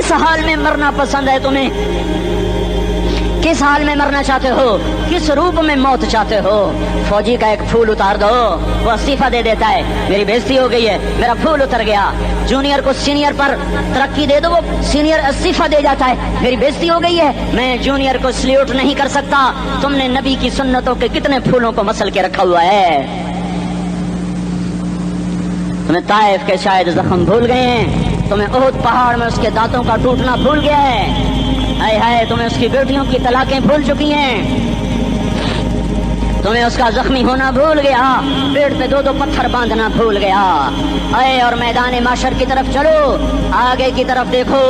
کس حال میں مرنا پسند ہے تمہیں؟ کس حال میں مرنا چاہتے ہو؟ کس روپ میں موت چاہتے ہو؟ فوجی کا ایک پھول اتار دو، وہ استعفیٰ دے دیتا ہے، میری بےزتی ہو گئی ہے، میرا پھول اتر گیا۔ جونیئر کو سینئر پر ترقی دے دو، وہ سینئر استعفیٰ دے جاتا ہے، میری بےزتی ہو گئی ہے، میں جونیئر کو سلیوٹ نہیں کر سکتا۔ تم نے نبی کی سنتوں کے کتنے پھولوں کو مسل کے رکھا ہوا ہے؟ تمہیں طائف کے شاید زخم بھول گئے ہیں، تمہیں احد پہاڑ میں اس کے دانتوں کا ٹوٹنا بھول گیا ہے، ہائے ہائے تمہیں اس کی بیٹیوں کی طلاقیں بھول چکی ہیں، تمہیں اس کا زخمی ہونا بھول گیا، پیڑ پہ دو دو پتھر باندھنا بھول گیا۔ اے اور میدان معاشر کی طرف چلو، آگے کی طرف دیکھو،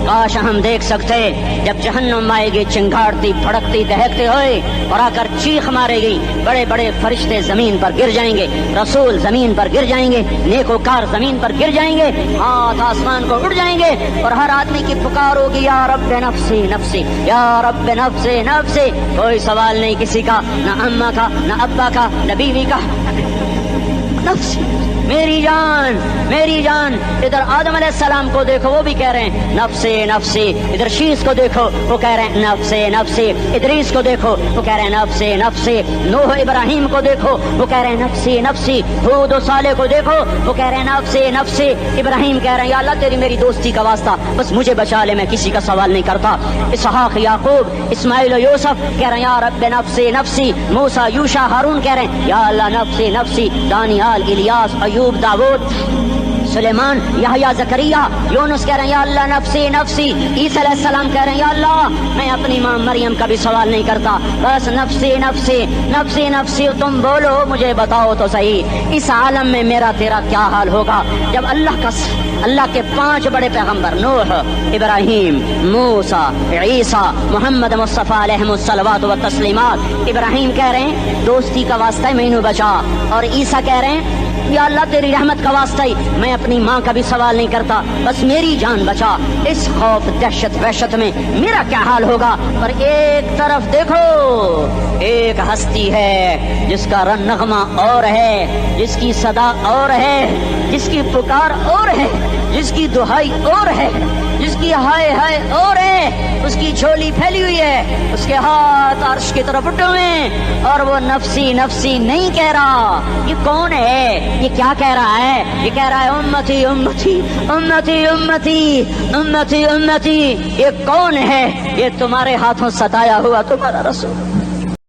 کاش ہم دیکھ سکتے جب جہنم آئے گی چنگاڑتی پھڑکتی دہکتے ہوئے اور آ کر چیخ مارے گی، بڑے بڑے فرشتے زمین پر گر جائیں گے، رسول زمین پر گر جائیں گے، نیکوکار زمین پر گر جائیں گے، ہاتھ آسمان کو اڑ جائیں گے، اور ہر آدمی کی پکار ہوگی یا رب نفسی نفسی، یا رب نفسی نفسی۔ کوئی سوال نہیں کسی کا، نہ اماں کا، نہ ابا کا، نہ بیوی کا، نفسی میری جان میری جان۔ ادھر آدم علیہ السلام کو دیکھو، وہ بھی کہہ رہے ہیں نفسی نفسی، ادھر شیس کو دیکھو وہ کہہ رہے ہیں نفسی نفسی، ادریس کو دیکھو وہ کہہ رہے ہیں نفسی نفسی، نوح ابراہیم کو دیکھو وہ کہہ رہے ہیں نفسی نفسی، ہود و صالح کو دیکھو وہ کہہ رہے ہیں نفسی نفسی، ابراہیم کہہ رہے ہیں یا اللہ تیری میری دوستی کا واسطہ بس مجھے بچا لے، میں کسی کا سوال نہیں کرتا۔ اسحاق یعقوب اسماعیل و یوسف کہہ رہے ہیں یا رب نفسی نفسی، موسیٰ یوشع ہارون کہہ رہے ہیں یا اللہ نفسی نفسی، دانیال الیاس ایوب داؤد سلیمان یحییٰ زکریا یونس کہہ رہے ہیں یا اللہ نفسی نفسی، عیسیٰ علیہ السلام کہہ رہے ہیں یا اللہ میں اپنی ماں مریم کا بھی سوال نہیں کرتا، بس نفسی نفسی نفسی نفسی۔ تم بولو مجھے بتاؤ تو صحیح اس عالم میں میرا تیرا کیا حال ہوگا جب اللہ کے 5 بڑے پیغمبر نوح، ابراہیم، موسیٰ، عیسیٰ، محمد مصطفیٰ علیہ الصلوات و تسلیمات۔ ابراہیم کہہ رہے ہیں دوستی کا واسطہ مینوں بچا، اور عیسیٰ کہہ رہے ہیں یا اللہ تیری رحمت کا واسطہ ہی میں اپنی ماں کا بھی سوال نہیں کرتا، بس میری جان بچا۔ اس خوف دہشت وحشت میں میرا کیا حال ہوگا؟ اور ایک طرف دیکھو ایک ہستی ہے جس کا نغمہ اور ہے، جس کی صدا اور ہے، جس کی پکار اور ہے، جس کی دہائی اور ہے، جس کی ہائے ہائے اور ہے، اس کی جھولی پھیلی ہوئی ہے، اس کے ہاتھ عرش کی طرف اٹھے ہوئے ہیں، اور وہ نفسی نفسی نہیں کہہ رہا۔ یہ کون ہے؟ یہ کیا کہہ رہا ہے؟ یہ کہہ رہا ہے امتی امتی امتی امتی امتی امتی۔ یہ کون ہے؟ یہ تمہارے ہاتھوں ستایا ہوا تمہارا رسول۔